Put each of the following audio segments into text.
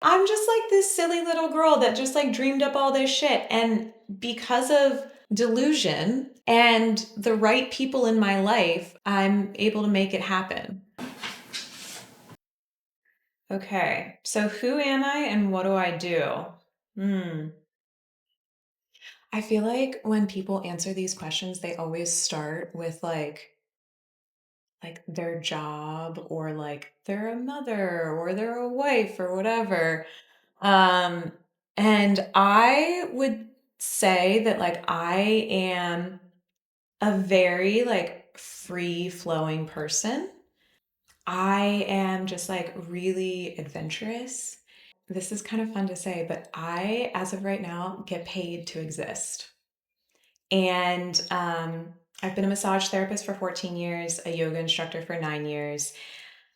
I'm just like this silly little girl that just like dreamed up all this shit. And because of delusion and the right people in my life, I'm able to make it happen. Okay, so who am I and what do I do? Hmm. I feel like when people answer these questions, they always start with like their job or like they're a mother or they're a wife or whatever. Um, and I would say that like I am a very like free flowing person. I am just like really adventurous. This is kind of fun to say, but I, as of right now, get paid to exist. And I've been a massage therapist for 14 years, a yoga instructor for 9 years.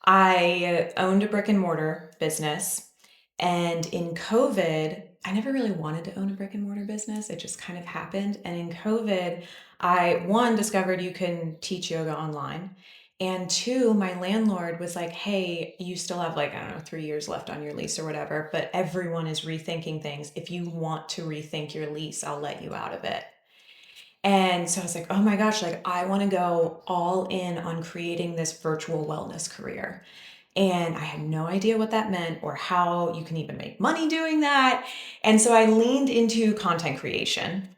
I owned a brick and mortar business. And in COVID, I never really wanted to own a brick and mortar business. It just kind of happened. And in COVID, I, one, discovered you can teach yoga online. And two, my landlord was like, hey, you still have like, I don't know, 3 years left on your lease or whatever, but everyone is rethinking things. If you want to rethink your lease, I'll let you out of it. And so I was like, oh my gosh, like I want to go all in on creating this virtual wellness career. And I had no idea what that meant or how you can even make money doing that. And so I leaned into content creation.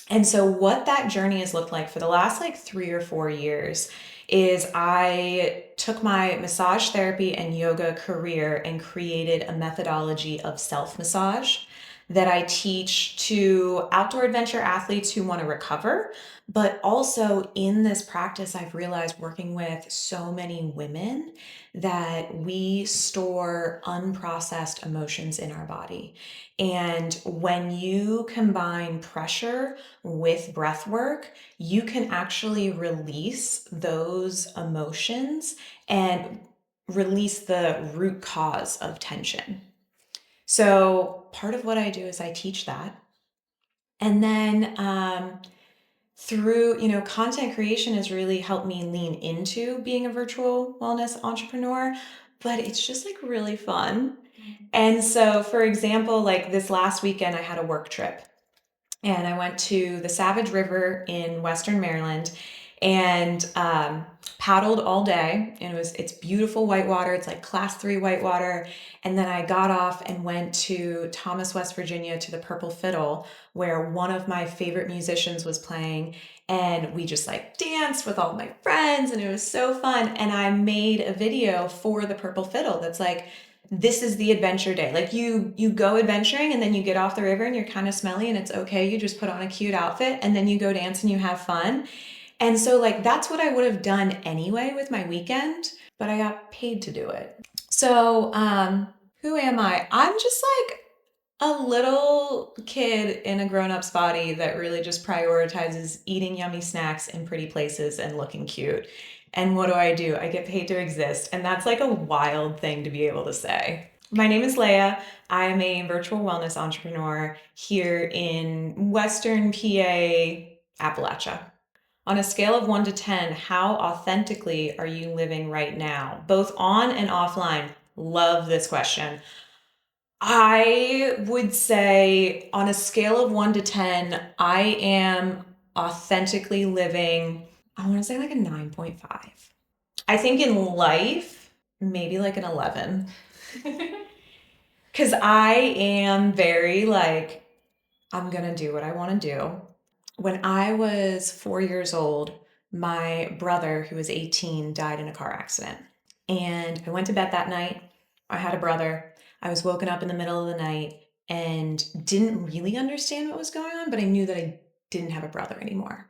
And so what that journey has looked like for the last like 3 or 4 years is I took my massage therapy and yoga career and created a methodology of self massage that I teach to outdoor adventure athletes who want to recover. But also in this practice, I've realized working with so many women that we store unprocessed emotions in our body. And when you combine pressure with breath work, you can actually release those emotions and release the root cause of tension. So, part of what I do is I teach that. And then through, content creation has really helped me lean into being a virtual wellness entrepreneur, but it's just like really fun. And so, for example, like this last weekend, I had a work trip and I went to the Savage River in Western Maryland and paddled all day. And it's beautiful whitewater. It's like class 3 whitewater. And then I got off and went to Thomas, West Virginia to the Purple Fiddle, where one of my favorite musicians was playing. And we just like danced with all my friends, and it was so fun. And I made a video for the Purple Fiddle that's like, this is the adventure day. Like you go adventuring and then you get off the river and you're kind of smelly and it's okay. You just put on a cute outfit and then you go dance and you have fun. And so like that's what I would have done anyway with my weekend, but I got paid to do it. So who am I? I'm just like a little kid in a grown-up's body that really just prioritizes eating yummy snacks in pretty places and looking cute. And what do? I get paid to exist. And that's like a wild thing to be able to say. My name is Leah. I am a virtual wellness entrepreneur here in Western PA, Appalachia. On a scale of 1 to 10, how authentically are you living right now, both on and offline? Love this question. I would say on a scale of 1 to 10, I am authentically living, I want to say like a 9.5. I think in life, maybe like an 11. Because I am very like, I'm going to do what I want to do. When I was 4 years old, my brother, who was 18, died in a car accident. And I went to bed that night. I had a brother. I was woken up in the middle of the night and didn't really understand what was going on, but I knew that I didn't have a brother anymore.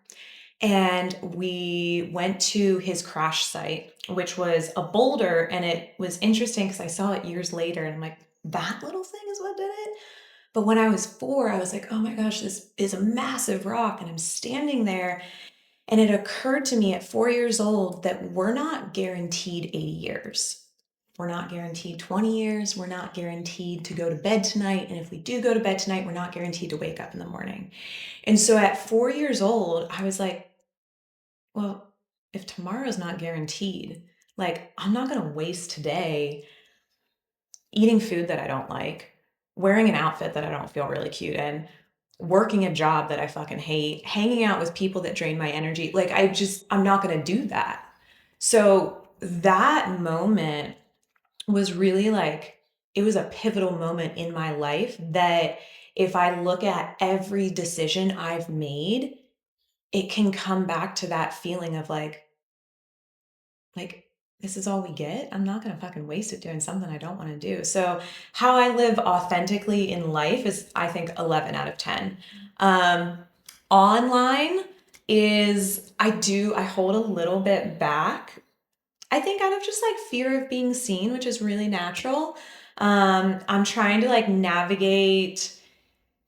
And we went to his crash site, which was a boulder. And it was interesting because I saw it years later and I'm like, that little thing is what did it? But when I was 4, I was like, oh my gosh, this is a massive rock. And I'm standing there. And it occurred to me at 4 years old that we're not guaranteed 80 years. We're not guaranteed 20 years. We're not guaranteed to go to bed tonight. And if we do go to bed tonight, we're not guaranteed to wake up in the morning. And so at 4 years old, I was like, well, if tomorrow's not guaranteed, like I'm not going to waste today eating food that I don't like, wearing an outfit that I don't feel really cute in, working a job that I fucking hate, hanging out with people that drain my energy. Like, I'm not going to do that. So that moment was really like, it was a pivotal moment in my life that if I look at every decision I've made, it can come back to that feeling of like, this is all we get. I'm not gonna fucking waste it doing something I don't want to do. So how I live authentically in life is, I think, 11 out of 10. Um, Online is, I hold a little bit back. I think out of just like fear of being seen, which is really natural. I'm trying to like navigate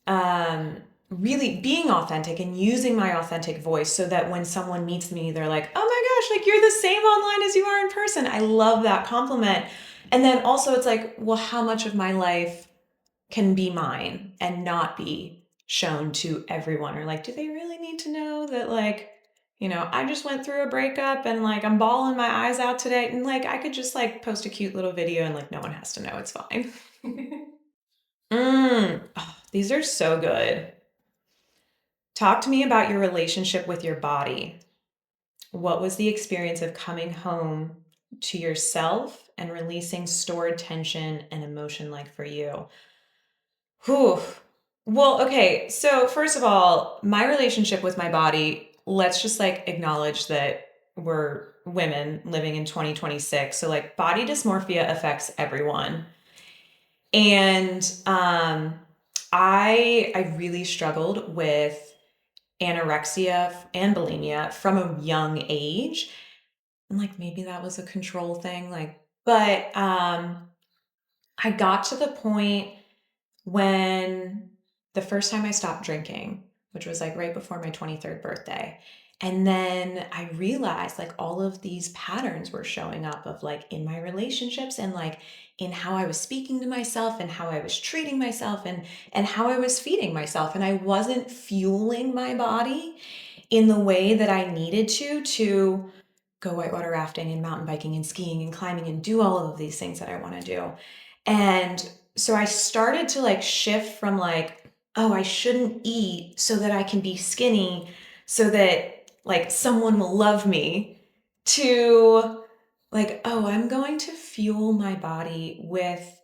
um, really being authentic and using my authentic voice so that when someone meets me, they're like, oh my gosh, like you're the same online as you are in person. I love that compliment. And then also it's like, well, how much of my life can be mine and not be shown to everyone? Or like, do they really need to know that like, I just went through a breakup and like I'm bawling my eyes out today, and like I could just like post a cute little video and like no one has to know, it's fine. Oh, these are so good. Talk to me about your relationship with your body. What was the experience of coming home to yourself and releasing stored tension and emotion like for you? Whew. Well, okay. So, first of all, my relationship with my body, let's just like acknowledge that we're women living in 2026. So, like, body dysmorphia affects everyone. And I really struggled with anorexia and bulimia from a young age. And like maybe that was a control thing, like, but I got to the point when the first time I stopped drinking, which was like right before my 23rd birthday. And then I realized like all of these patterns were showing up of like in my relationships and like in how I was speaking to myself and how I was treating myself and how I was feeding myself. And I wasn't fueling my body in the way that I needed to go whitewater rafting and mountain biking and skiing and climbing and do all of these things that I want to do. And so I started to like shift from like, oh, I shouldn't eat so that I can be skinny so that like someone will love me, to like, oh, I'm going to fuel my body with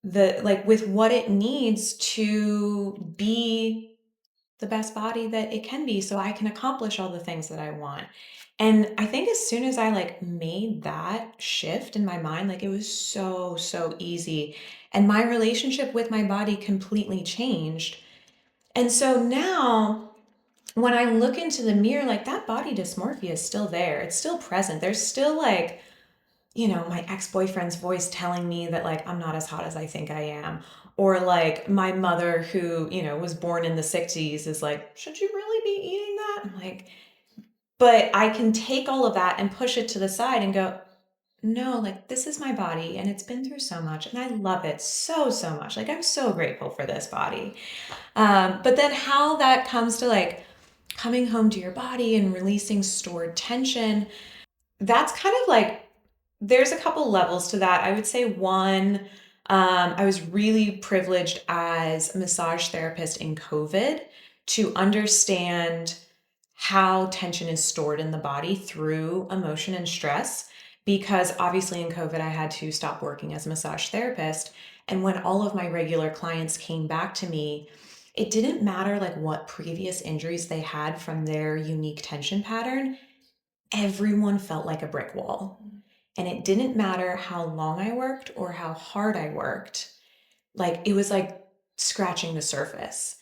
with what it needs to be the best body that it can be so I can accomplish all the things that I want. And I think as soon as I like made that shift in my mind, like it was so easy. And my relationship with my body completely changed. And so now when I look into the mirror, like that body dysmorphia is still there. It's still present. There's still like, my ex-boyfriend's voice telling me that like I'm not as hot as I think I am. Or like my mother who, was born in the 60s is like, should you really be eating that? I'm like, but I can take all of that and push it to the side and go, no, like this is my body and it's been through so much and I love it so much. Like I'm so grateful for this body. But then how that comes to like coming home to your body and releasing stored tension, that's kind of like, there's a couple levels to that. I would say one, I was really privileged as a massage therapist in COVID to understand how tension is stored in the body through emotion and stress. Because obviously in COVID, I had to stop working as a massage therapist. And when all of my regular clients came back to me, it didn't matter like what previous injuries they had from their unique tension pattern. Everyone felt like a brick wall. And it didn't matter how long I worked or how hard I worked. Like it was like scratching the surface.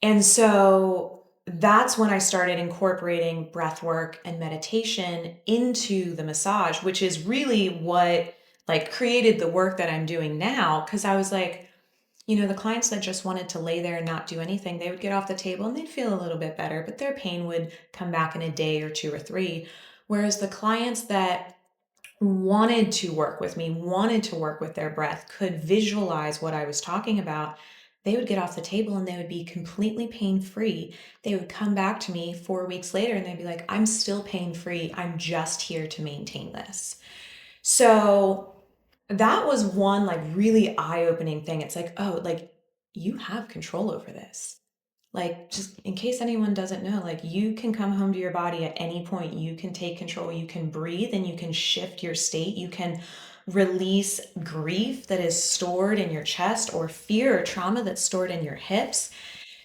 And so that's when I started incorporating breath work and meditation into the massage, which is really what like created the work that I'm doing now. Cause I was like, the clients that just wanted to lay there and not do anything, they would get off the table and they'd feel a little bit better, but their pain would come back in a day or two or three. Whereas the clients that wanted to work with me, wanted to work with their breath, could visualize what I was talking about, they would get off the table and they would be completely pain free. They would come back to me 4 weeks later and they'd be like, I'm still pain free. I'm just here to maintain this. So that was one, like, really eye-opening thing. It's like, "Oh, like, you have control over this." Like, just in case anyone doesn't know, like, you can come home to your body at any point. You can take control, you can breathe, and you can shift your state. You can release grief that is stored in your chest, or fear or trauma that's stored in your hips.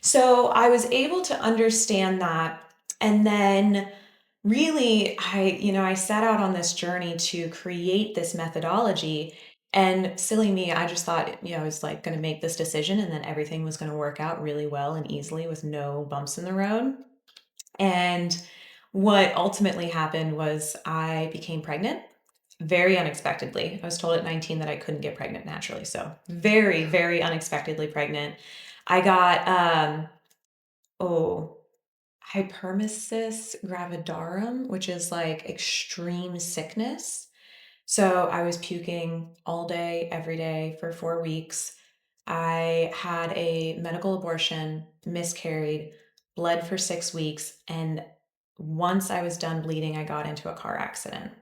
So I was able to understand that. And then really, I set out on this journey to create this methodology. And silly me, I just thought, I was like going to make this decision and then everything was going to work out really well and easily with no bumps in the road. And what ultimately happened was I became pregnant very unexpectedly. I was told at 19 that I couldn't get pregnant naturally. So very, very unexpectedly pregnant. I got, oh, hypermesis gravidarum, which is like extreme sickness. So I was puking all day, every day for 4 weeks. I had a medical abortion, miscarried, bled for 6 weeks. And once I was done bleeding, I got into a car accident.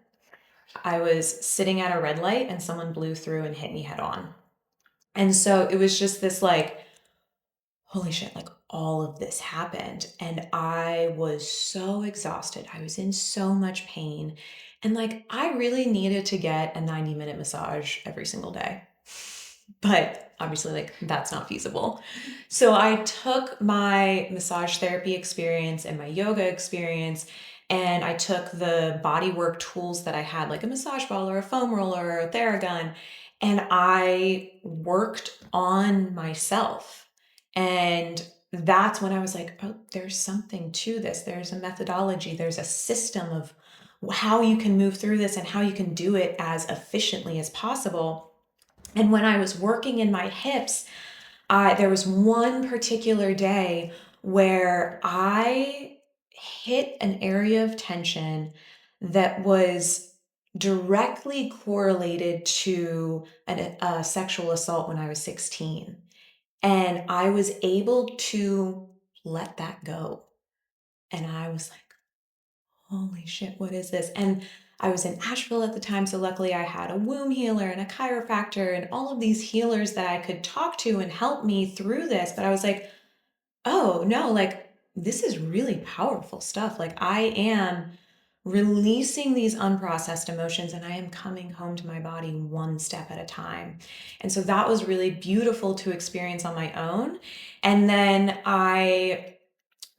I was sitting at a red light and someone blew through and hit me head on. And so it was just this like, holy shit, like all of this happened. And I was so exhausted. I was in so much pain. And like, I really needed to get a 90-minute massage every single day. But obviously, like, that's not feasible. So I took my massage therapy experience and my yoga experience, and I took the body work tools that I had, like a massage ball or a foam roller or a Theragun, and I worked on myself. And that's when I was like, oh, there's something to this. There's a methodology, there's a system of how you can move through this and how you can do it as efficiently as possible. And when I was working in my hips, there was one particular day where I hit an area of tension that was directly correlated to a sexual assault when I was 16. And I was able to let that go. And I was like, holy shit, what is this? And I was in Asheville at the time, so luckily I had a womb healer and a chiropractor and all of these healers that I could talk to and help me through this. But I was like, oh no, like this is really powerful stuff. Like I am releasing these unprocessed emotions and I am coming home to my body one step at a time. And so that was really beautiful to experience on my own. And then I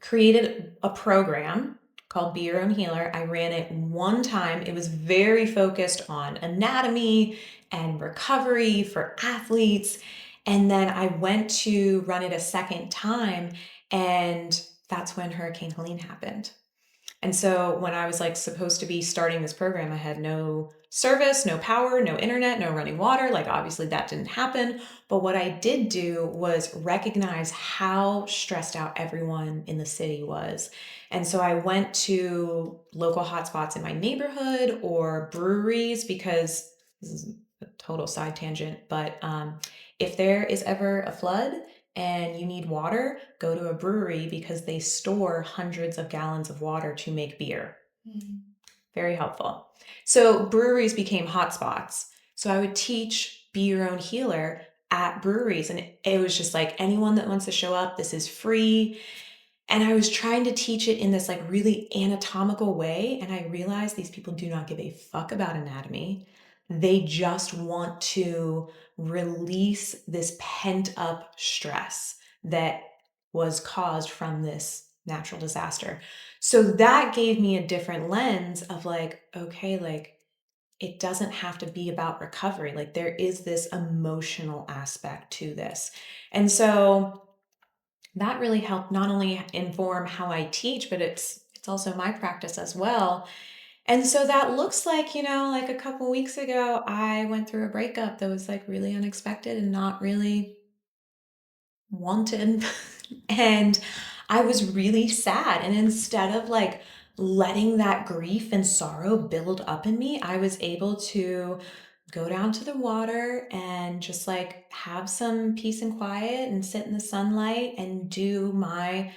created a program called Be Your Own Healer. I ran it one time. It was very focused on anatomy and recovery for athletes. And then I went to run it a second time, and that's when Hurricane Helene happened. And so when I was like supposed to be starting this program, I had no service, no power, no internet, no running water. Like obviously that didn't happen. But what I did do was recognize how stressed out everyone in the city was. And so I went to local hotspots in my neighborhood or breweries, because this is a total side tangent, but if there is ever a flood and you need water, go to a brewery because they store hundreds of gallons of water to make beer. Very helpful. So breweries became hotspots. So I would teach Be Your Own Healer at breweries. And it was just like, anyone that wants to show up, this is free. And I was trying to teach it in this like really anatomical way. And I realized these people do not give a fuck about anatomy. They just want to release this pent up stress that was caused from this natural disaster. So that gave me a different lens of like, okay, like it doesn't have to be about recovery. Like there is this emotional aspect to this. And so that really helped not only inform how I teach, but it's also my practice as well. And so that looks like, like a couple weeks ago, I went through a breakup that was like really unexpected and not really wanted. And I was really sad. And instead of like letting that grief and sorrow build up in me, I was able to go down to the water and just like have some peace and quiet and sit in the sunlight and do my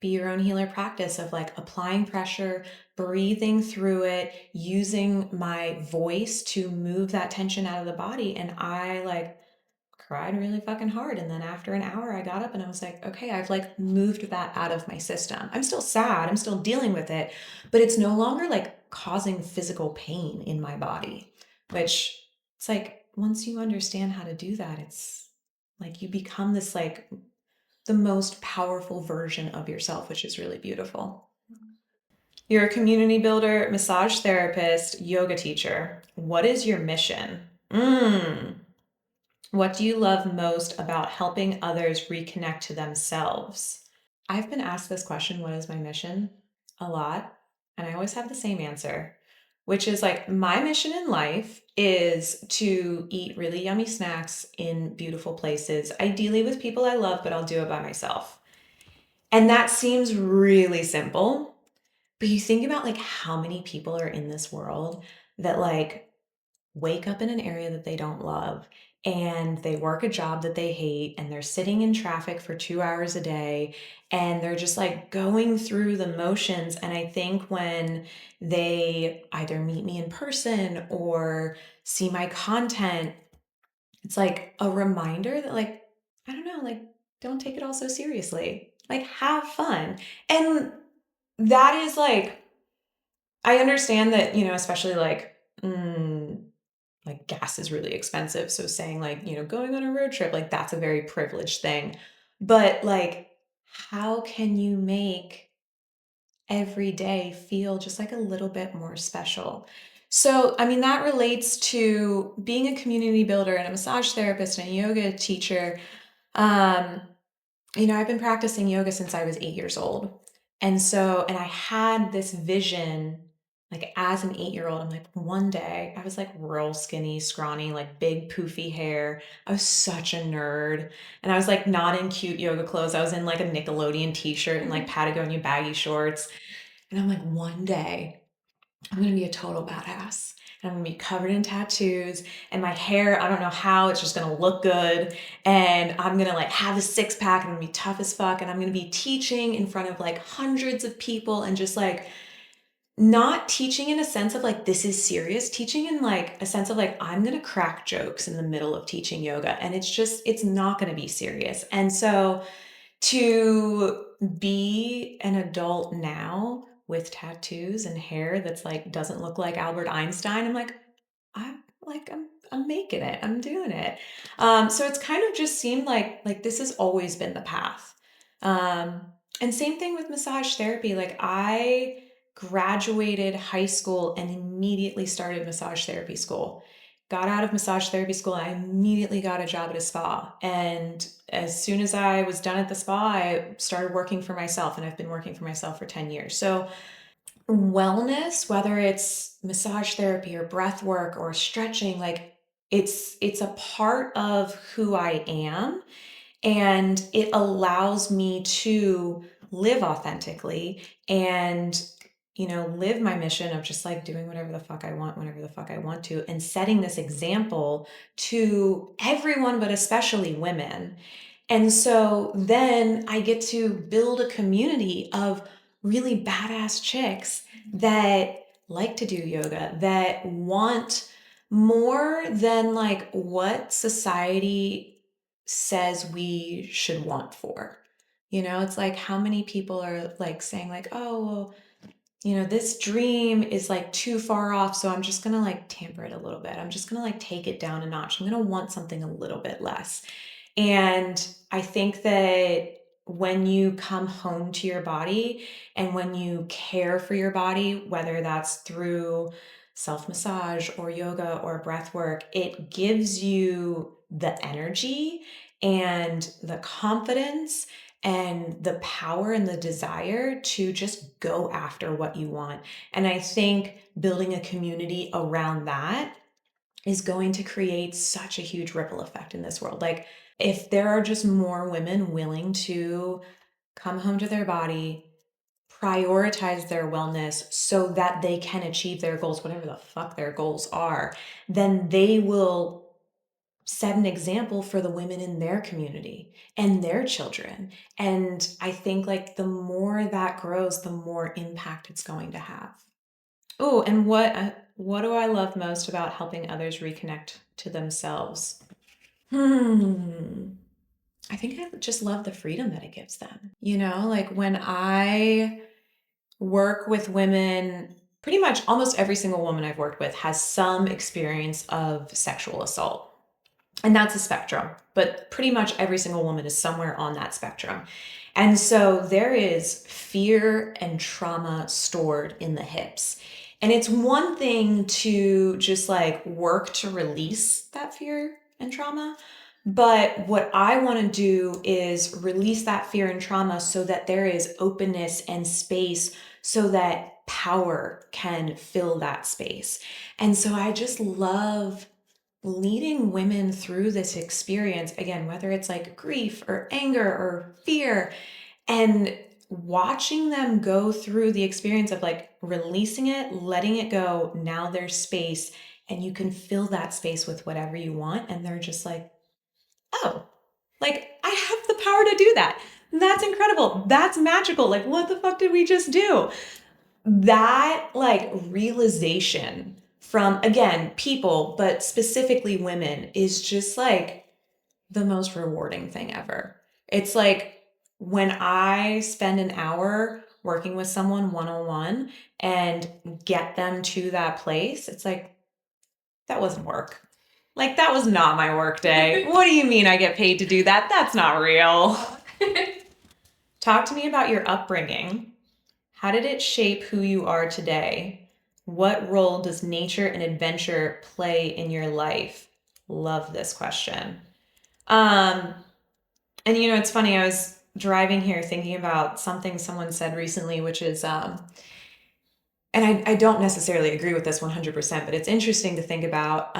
be your own healer practice of like applying pressure, breathing through it, using my voice to move that tension out of the body. And I like cried really fucking hard. And then after an hour, I got up and I was like, okay, I've like moved that out of my system. I'm still sad. I'm still dealing with it, but it's no longer like causing physical pain in my body, which it's like, once you understand how to do that, it's like you become this like the most powerful version of yourself, which is really beautiful. You're a community builder, massage therapist, yoga teacher. What is your mission? What do you love most about helping others reconnect to themselves? I've been asked this question, what is my mission? A lot. And I always have the same answer, which is like my mission in life is to eat really yummy snacks in beautiful places, ideally with people I love, but I'll do it by myself. And that seems really simple, but you think about like how many people are in this world that like wake up in an area that they don't love and they work a job that they hate and they're sitting in traffic for 2 hours a day and they're just like going through the motions. And I think when they either meet me in person or see my content, it's like a reminder that like, I don't know, like don't take it all so seriously. Like have fun. And that is like, I understand that, especially like gas is really expensive. So saying like, going on a road trip, like that's a very privileged thing. But like, how can you make every day feel just like a little bit more special? So, I mean, that relates to being a community builder and a massage therapist and a yoga teacher. Um, I've been practicing yoga since I was 8 years old. And I had this vision, like as an 8-year old, I'm like, one day I was like real skinny, scrawny, like big poofy hair. I was such a nerd. And I was like not in cute yoga clothes. I was in like a Nickelodeon t-shirt and like Patagonia baggy shorts. And I'm like, one day I'm going to be a total badass. And I'm going to be covered in tattoos and my hair, I don't know how, it's just going to look good. And I'm going to like have a six pack and I'm going to be tough as fuck. And I'm going to be teaching in front of like hundreds of people and just like not teaching in a sense of like, this is serious, teaching in like a sense of like, I'm going to crack jokes in the middle of teaching yoga. And it's not going to be serious. And so to be an adult now with tattoos and hair that's like doesn't look like Albert Einstein, I'm making it. I'm doing it. So it's kind of just seemed like this has always been the path. Um, and same thing with massage therapy. Like I graduated high school and immediately started massage therapy school. Got out of massage therapy school, I immediately got a job at a spa. And as soon as I was done at the spa, I started working for myself, and I've been working for myself for 10 years. So wellness, whether it's massage therapy or breath work or stretching, like it's a part of who I am, and it allows me to live authentically and live my mission of just like doing whatever the fuck I want whenever the fuck I want to, and setting this example to everyone but especially women. And so then I get to build a community of really badass chicks that like to do yoga, that want more than like what society says we should want for. It's like how many people are like saying like, oh, well, this dream is like too far off. So I'm just going to like tamper it a little bit. I'm just going to like take it down a notch. I'm going to want something a little bit less. And I think that when you come home to your body and when you care for your body, whether that's through self massage or yoga or breath work, it gives you the energy and the confidence and the power and the desire to just go after what you want. And I think building a community around that is going to create such a huge ripple effect in this world. Like, if there are just more women willing to come home to their body, prioritize their wellness so that they can achieve their goals, whatever the fuck their goals are, then they will set an example for the women in their community and their children. And I think like the more that grows, the more impact it's going to have. Oh, and what do I love most about helping others reconnect to themselves? Hmm. I think I just love the freedom that it gives them. Like when I work with women, pretty much almost every single woman I've worked with has some experience of sexual assault. And that's a spectrum, but pretty much every single woman is somewhere on that spectrum. And so there is fear and trauma stored in the hips. And it's one thing to just like work to release that fear and trauma. But what I want to do is release that fear and trauma so that there is openness and space so that power can fill that space. And so I just love leading women through this experience, again, whether it's like grief or anger or fear, and watching them go through the experience of like releasing it, letting it go. Now there's space, and you can fill that space with whatever you want. And they're just like, oh, like I have the power to do that. That's incredible. That's magical. Like, what the fuck did we just do? That like realization from, again, people, but specifically women, is just like the most rewarding thing ever. It's like when I spend an hour working with someone one-on-one and get them to that place, it's like, that wasn't work. Like, that was not my work day. What do you mean I get paid to do that? That's not real. Talk to me about your upbringing. How did it shape who you are today? What role does nature and adventure play in your life? Love this question. Um, and it's funny, I was driving here thinking about something someone said recently, which is, and I don't necessarily agree with this 100%, but it's interesting to think about.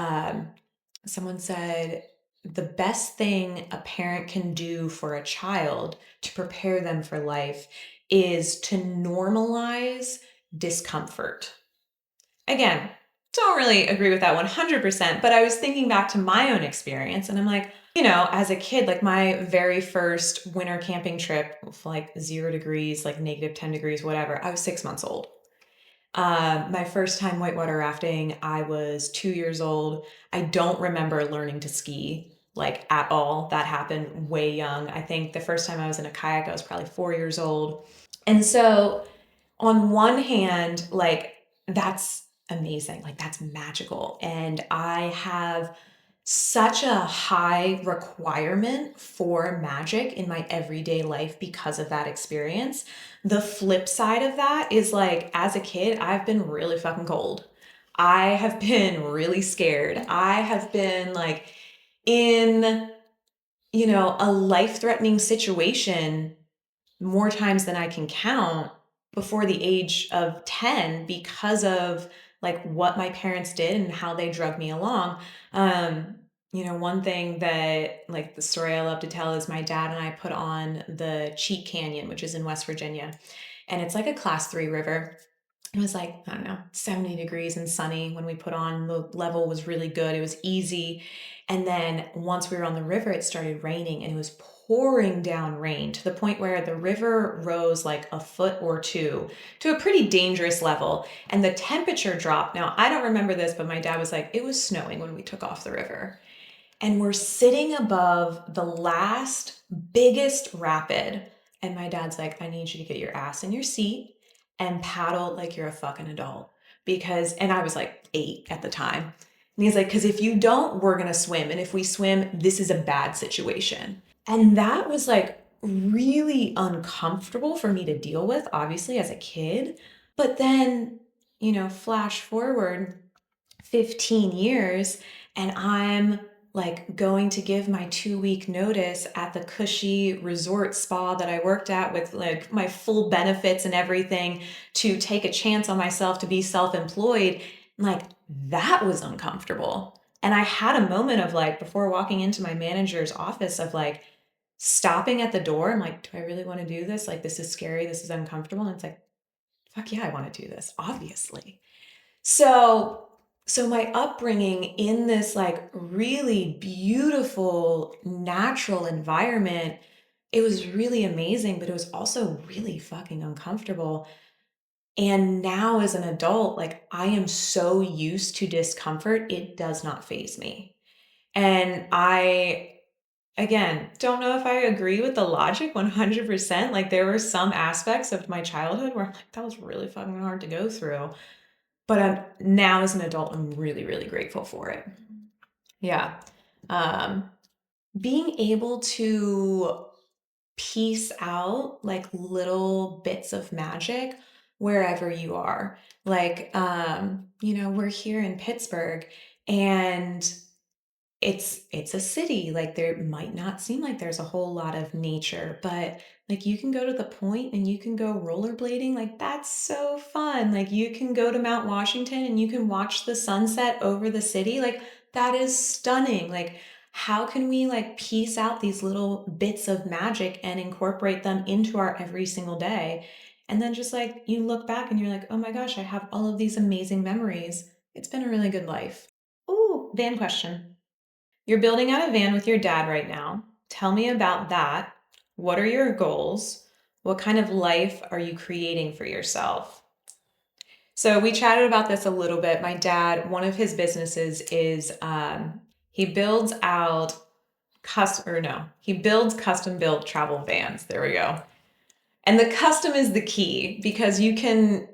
Someone said, the best thing a parent can do for a child to prepare them for life is to normalize discomfort. Again, don't really agree with that 100%, but I was thinking back to my own experience and I'm like, as a kid, like my very first winter camping trip, like 0 degrees, like -10 degrees, whatever, I was 6 months old. My first time whitewater rafting, I was 2 years old. I don't remember learning to ski like at all. That happened way young. I think the first time I was in a kayak, I was probably 4 years old. And so on one hand, like that's amazing, like that's magical. And I have such a high requirement for magic in my everyday life because of that experience. The flip side of that is like, as a kid, I've been really fucking cold. I have been really scared. I have been like in, a life-threatening situation more times than I can count before the age of 10 because of like what my parents did and how they drug me along. One thing that like the story I love to tell is my dad and I put on the Cheat Canyon, which is in West Virginia. And it's like a class 3 river. It was like, I don't know, 70 degrees and sunny when we put on. The level was really good. It was easy. And then once we were on the river, it started raining and it was pouring down rain to the point where the river rose like a foot or two to a pretty dangerous level. And the temperature dropped. Now, I don't remember this, but my dad was like, it was snowing when we took off the river. And we're sitting above the last biggest rapid. And my dad's like, I need you to get your ass in your seat and paddle like you're a fucking adult. And I was like 8 at the time. And he's like, because if you don't, we're going to swim. And if we swim, this is a bad situation. And that was like really uncomfortable for me to deal with, obviously, as a kid. But then, flash forward 15 years and I'm like going to give my 2-week notice at the cushy resort spa that I worked at with like my full benefits and everything to take a chance on myself to be self-employed. Like that was uncomfortable. And I had a moment of like, before walking into my manager's office, of like stopping at the door. I'm like, do I really want to do this? Like, this is scary. This is uncomfortable. And it's like, fuck yeah, I want to do this, obviously. So So my upbringing in this like really beautiful natural environment, it was really amazing, but it was also really fucking uncomfortable. And now as an adult, like I am so used to discomfort, it does not faze me. And I, again, don't know if I agree with the logic 100%. Like there were some aspects of my childhood where I'm like, that was really fucking hard to go through. But now as an adult, I'm really, really grateful for it. Yeah. Um, Being able to piece out like little bits of magic wherever you are. Like, we're here in Pittsburgh and it's a city. Like there might not seem like there's a whole lot of nature, but like you can go to the point and you can go rollerblading. Like that's so fun. Like you can go to Mount Washington and you can watch the sunset over the city. Like that is stunning. Like how can we like piece out these little bits of magic and incorporate them into our every single day? And then just like you look back and you're like, oh my gosh, I have all of these amazing memories. It's been a really good life. Ooh, van question. You're building out a van with your dad right now. Tell me about that. What are your goals? What kind of life are you creating for yourself? So we chatted about this a little bit. My dad, one of his businesses is he builds out he builds custom built travel vans. There we go. And the custom is the key because you can,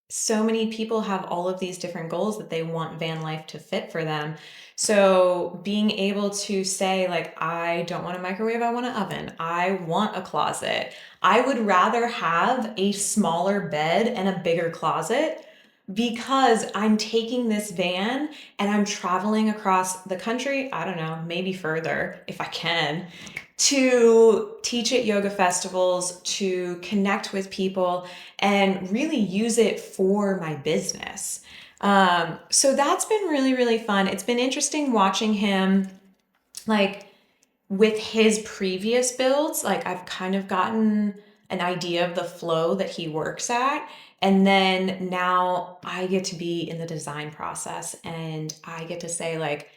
so many people have all of these different goals that they want van life to fit for them. So being able to say, like, I don't want a microwave, I want an oven. I want a closet. I would rather have a smaller bed and a bigger closet because I'm taking this van and I'm traveling across the country, I don't know, maybe further if I can, to teach at yoga festivals, to connect with people, and really use it for my business. So that's been really, really fun. It's been interesting watching him, like, with his previous builds, like I've kind of gotten an idea of the flow that he works at. And then now I get to be in the design process and I get to say, like,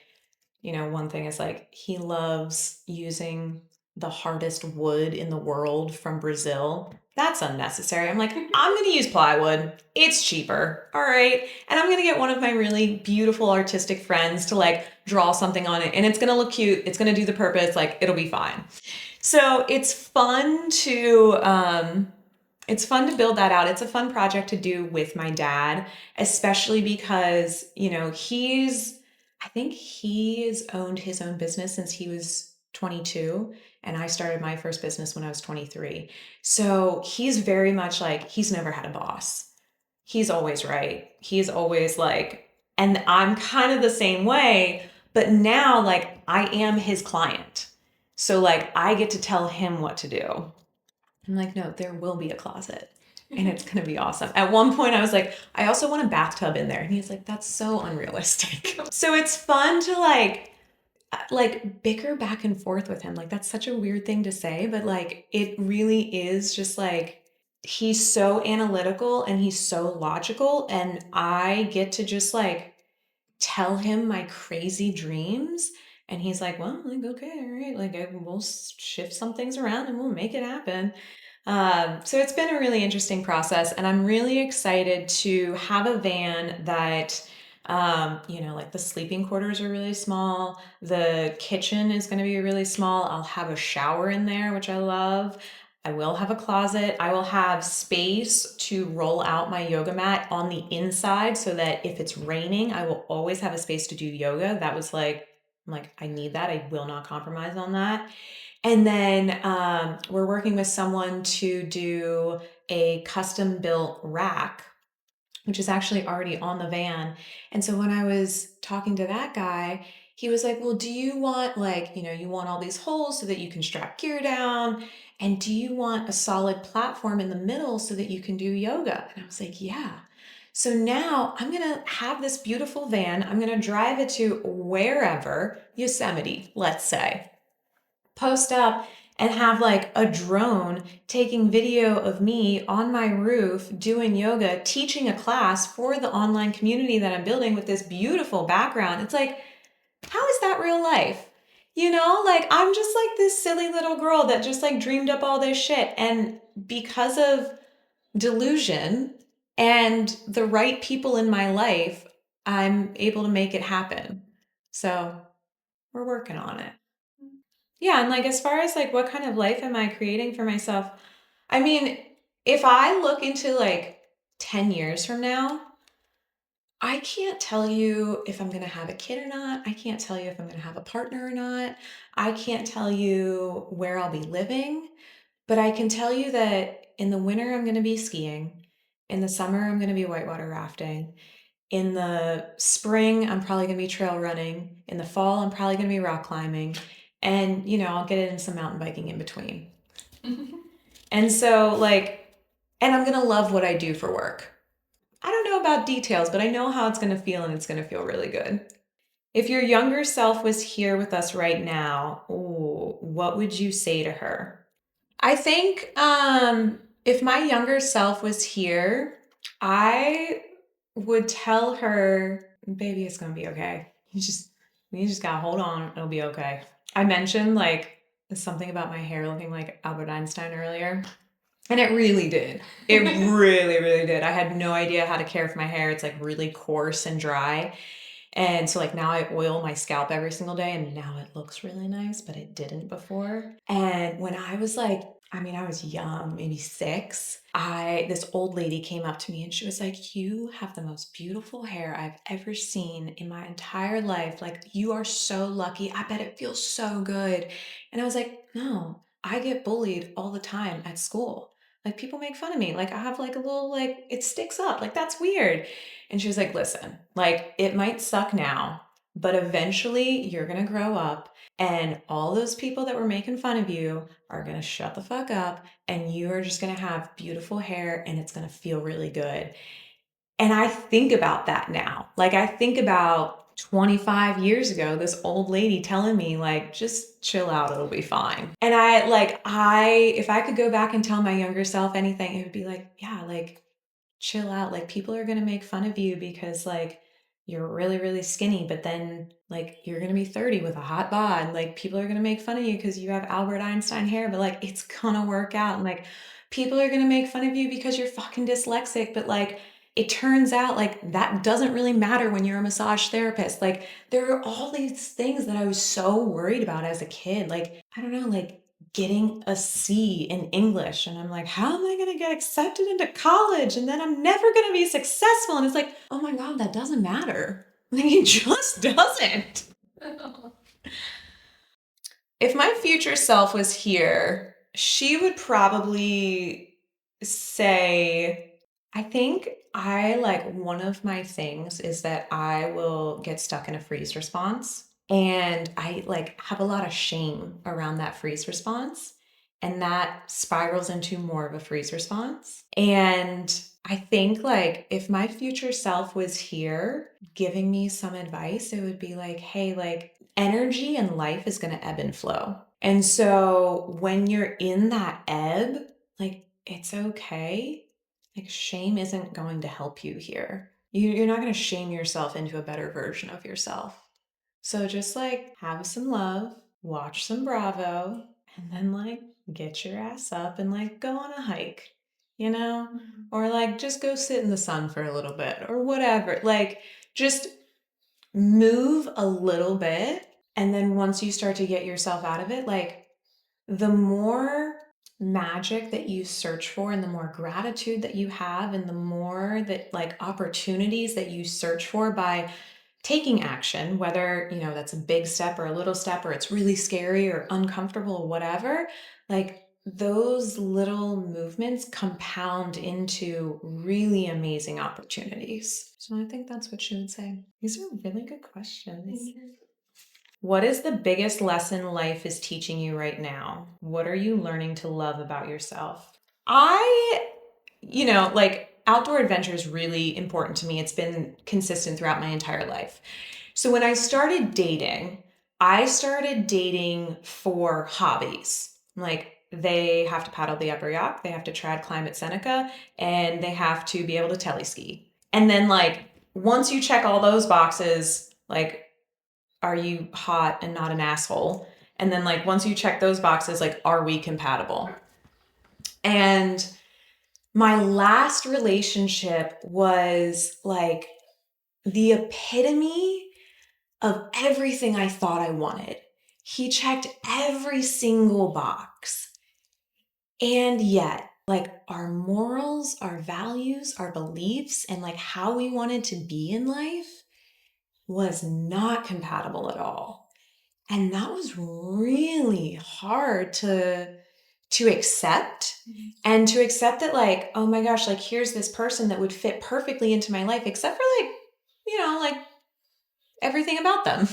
one thing is like he loves using the hardest wood in the world from Brazil. That's unnecessary. I'm like, I'm going to use plywood. It's cheaper. All right. And I'm going to get one of my really beautiful artistic friends to like draw something on it and it's going to look cute. It's going to do the purpose. Like it'll be fine. So it's fun to build that out. It's a fun project to do with my dad, especially because, I think he's owned his own business since he was 22, and I started my first business when I was 23. So he's very much like, he's never had a boss. He's always right. He's always like, and I'm kind of the same way, but now like I am his client. So like I get to tell him what to do. I'm like, no, there will be a closet and it's going to be awesome. At one point, I was like, I also want a bathtub in there. And he's like, that's so unrealistic. So it's fun to like bicker back and forth with him. Like, that's such a weird thing to say, but like, it really is just like, he's so analytical and he's so logical. And I get to just like tell him my crazy dreams. And he's like, well, like, okay, all right. Like, we'll shift some things around and we'll make it happen. So it's been a really interesting process, and I'm really excited to have a van that, like the sleeping quarters are really small. The kitchen is going to be really small. I'll have a shower in there, which I love. I will have a closet. I will have space to roll out my yoga mat on the inside so that if it's raining, I will always have a space to do yoga. That was like, I'm like, I need that. I will not compromise on that. And then we're working with someone to do a custom built rack, which is actually already on the van. And so when I was talking to that guy, he was like, well, do you want like, you want all these holes so that you can strap gear down? And do you want a solid platform in the middle so that you can do yoga? And I was like, yeah. So now I'm going to have this beautiful van. I'm going to drive it to wherever, Yosemite, let's say, post up and have like a drone taking video of me on my roof doing yoga, teaching a class for the online community that I'm building with this beautiful background. It's like, how is that real life? You know, like I'm just like this silly little girl that just like dreamed up all this shit. And because of delusion and the right people in my life, I'm able to make it happen. So we're working on it. Yeah, and like as far as like what kind of life am I creating for myself? I mean, if I look into like 10 years from now, I can't tell you if I'm going to have a kid or not. I can't tell you if I'm going to have a partner or not. I can't tell you where I'll be living, but I can tell you that in the winter I'm going to be skiing. In the summer I'm going to be whitewater rafting. In the spring, I'm probably going to be trail running. In the fall, I'm probably going to be rock climbing. And, you know, I'll get in some mountain biking in between. And so, like, and I'm going to love what I do for work. I don't know about details, but I know how it's going to feel, and it's going to feel really good. If your younger self was here with us right now, ooh, what would you say to her? I think if my younger self was here, I would tell her, baby, it's gonna be okay. You just gotta hold on, it'll be okay. I mentioned like something about my hair looking like Albert Einstein earlier. And it really did. It really, really did. I had no idea how to care for my hair. It's like really coarse and dry. And so like now I oil my scalp every single day and now it looks really nice, but it didn't before. And when I was like, I mean, I was young, maybe 6. This old lady came up to me and she was like, "You have the most beautiful hair I've ever seen in my entire life. Like, you are so lucky. I bet it feels so good." And I was like, "No, I get bullied all the time at school. Like, people make fun of me. Like, I have like a little, like, it sticks up. Like, that's weird." And she was like, "Listen, like, it might suck now, but eventually you're going to grow up and all those people that were making fun of you are going to shut the fuck up and you are just going to have beautiful hair and it's going to feel really good." And I think about that now. Like, I think about 25 years ago, this old lady telling me, like, just chill out, it'll be fine. And if I could go back and tell my younger self anything, it would be like, yeah, like, chill out. Like, people are going to make fun of you because like you're really, really skinny, but then like you're going to be 30 with a hot bod. Like, people are going to make fun of you because you have Albert Einstein hair, but like it's going to work out. And like people are going to make fun of you because you're fucking dyslexic, but like it turns out like that doesn't really matter when you're a massage therapist. Like, there are all these things that I was so worried about as a kid. Like, I don't know, like getting a C in English. And I'm like, how am I going to get accepted into college? And then I'm never going to be successful. And it's like, oh my God, that doesn't matter. Like, it just doesn't. If my future self was here, she would probably say, I think one of my things is that I will get stuck in a freeze response. And I like have a lot of shame around that freeze response. And that spirals into more of a freeze response. And I think like if my future self was here giving me some advice, it would be like, hey, like energy and life is going to ebb and flow. And so when you're in that ebb, like it's okay. Like, shame isn't going to help you here. You're not going to shame yourself into a better version of yourself. So just like have some love, watch some Bravo, and then like get your ass up and like go on a hike, you know? Or like just go sit in the sun for a little bit or whatever. Like, just move a little bit. And then once you start to get yourself out of it, like the more magic that you search for and the more gratitude that you have and the more that like opportunities that you search for by taking action, whether, you know, that's a big step or a little step or it's really scary or uncomfortable or whatever, like those little movements compound into really amazing opportunities. So I think that's what she would say. These are really good questions. What is the biggest lesson life is teaching you right now? What are you learning to love about yourself? Like outdoor adventure is really important to me. It's been consistent throughout my entire life. So when I started dating for hobbies. Like, they have to paddle the upper yacht, they have to trad climb at Seneca, and they have to be able to teleski. And then, like, once you check all those boxes, like, are you hot and not an asshole? And then, like, once you check those boxes, like, are we compatible? And my last relationship was like the epitome of everything I thought I wanted. He checked every single box. And yet, like, our morals, our values, our beliefs, and like how we wanted to be in life was not compatible at all. And that was really hard to accept. And to accept that, like, oh my gosh, like, here's this person that would fit perfectly into my life, except for, like, like, everything about them.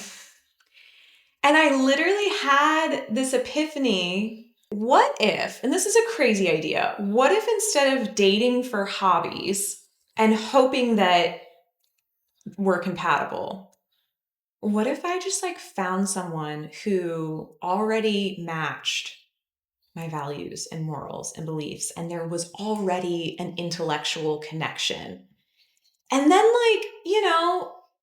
And I literally had this epiphany. What if, and this is a crazy idea, what if instead of dating for hobbies and hoping that we're compatible, what if I just like found someone who already matched my values and morals and beliefs, and there was already an intellectual connection? And then, like,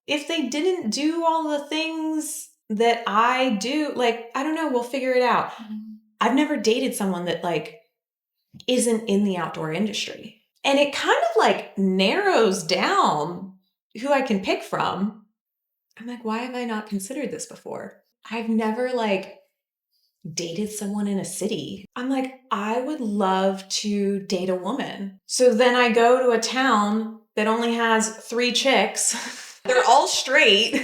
if they didn't do all the things that I do, like, I don't know, we'll figure it out. I've never dated someone that, like, isn't in the outdoor industry. And it kind of, like, narrows down who I can pick from. I'm like, why have I not considered this before? I've never, like, dated someone in a city. I'm like, I would love to date a woman. So then I go to a town that only has 3 chicks. They're all straight.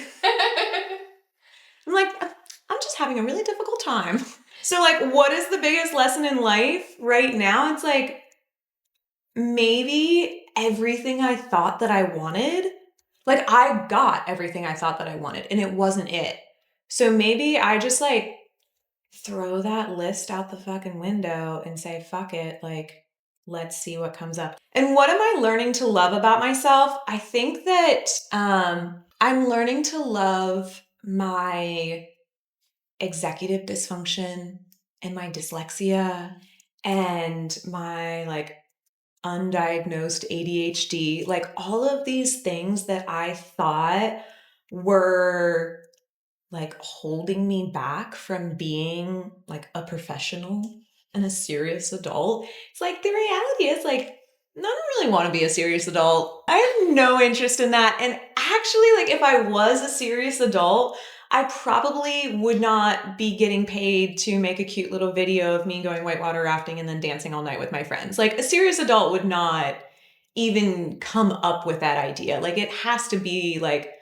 I'm like, I'm just having a really difficult time. So, like, what is the biggest lesson in life right now? It's like, maybe everything I thought that I wanted, like, I got everything I thought that I wanted, and it wasn't it. So maybe I just, like, throw that list out the fucking window and say, fuck it, like, let's see what comes up. And what am I learning to love about myself? I think that I'm learning to love my executive dysfunction and my dyslexia and my, like, undiagnosed ADHD, like, all of these things that I thought were, like, holding me back from being, like, a professional and a serious adult. It's like, the reality is, like, I don't really want to be a serious adult. I have no interest in that. And actually, like, if I was a serious adult, I probably would not be getting paid to make a cute little video of me going whitewater rafting and then dancing all night with my friends. Like, a serious adult would not even come up with that idea. Like, it has to be, like,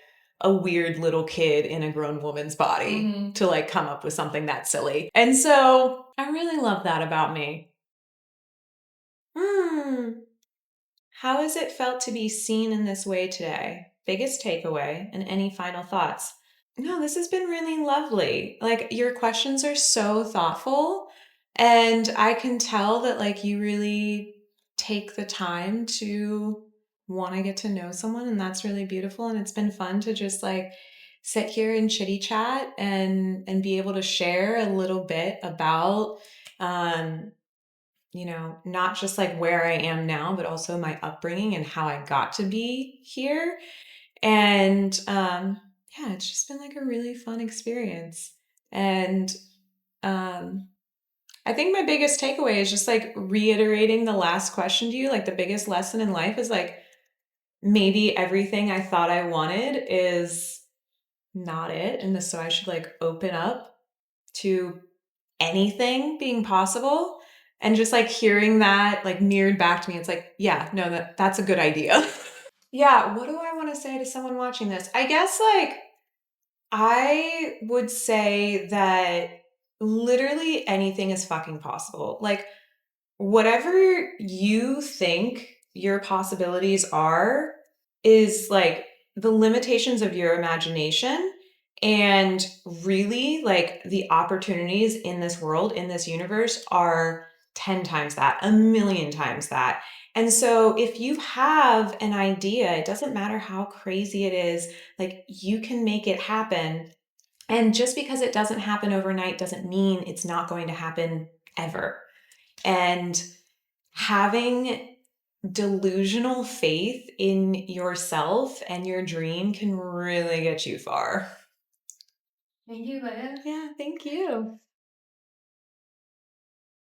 a weird little kid in a grown woman's body to, like, come up with something that silly. And so I really love that about me. How has it felt to be seen in this way today? Biggest takeaway and any final thoughts? No, this has been really lovely. Like, your questions are so thoughtful, and I can tell that, like, you really take the time to want to get to know someone, and that's really beautiful. And it's been fun to just, like, sit here and chitty chat and be able to share a little bit about um not just, like, where I am now, but also my upbringing and how I got to be here. And yeah, it's just been, like, a really fun experience. And um, I think my biggest takeaway is just, like, reiterating the last question to you. Like, the biggest lesson in life is, like, maybe everything I thought I wanted is not it. And so I should, like, open up to anything being possible. And just, like, hearing that, like, mirrored back to me, it's like, yeah, no, that's a good idea. Yeah, what do I want to say to someone watching this? I guess, like, I would say that literally anything is fucking possible. Like, whatever you think your possibilities are is, like, the limitations of your imagination. And really, like, the opportunities in this world, in this universe, are 10 times that, a million times that. And so if you have an idea, it doesn't matter how crazy it is, like, you can make it happen. And just because it doesn't happen overnight doesn't mean it's not going to happen ever. And having delusional faith in yourself and your dream can really get you far. Thank you, Leah. Yeah, thank you.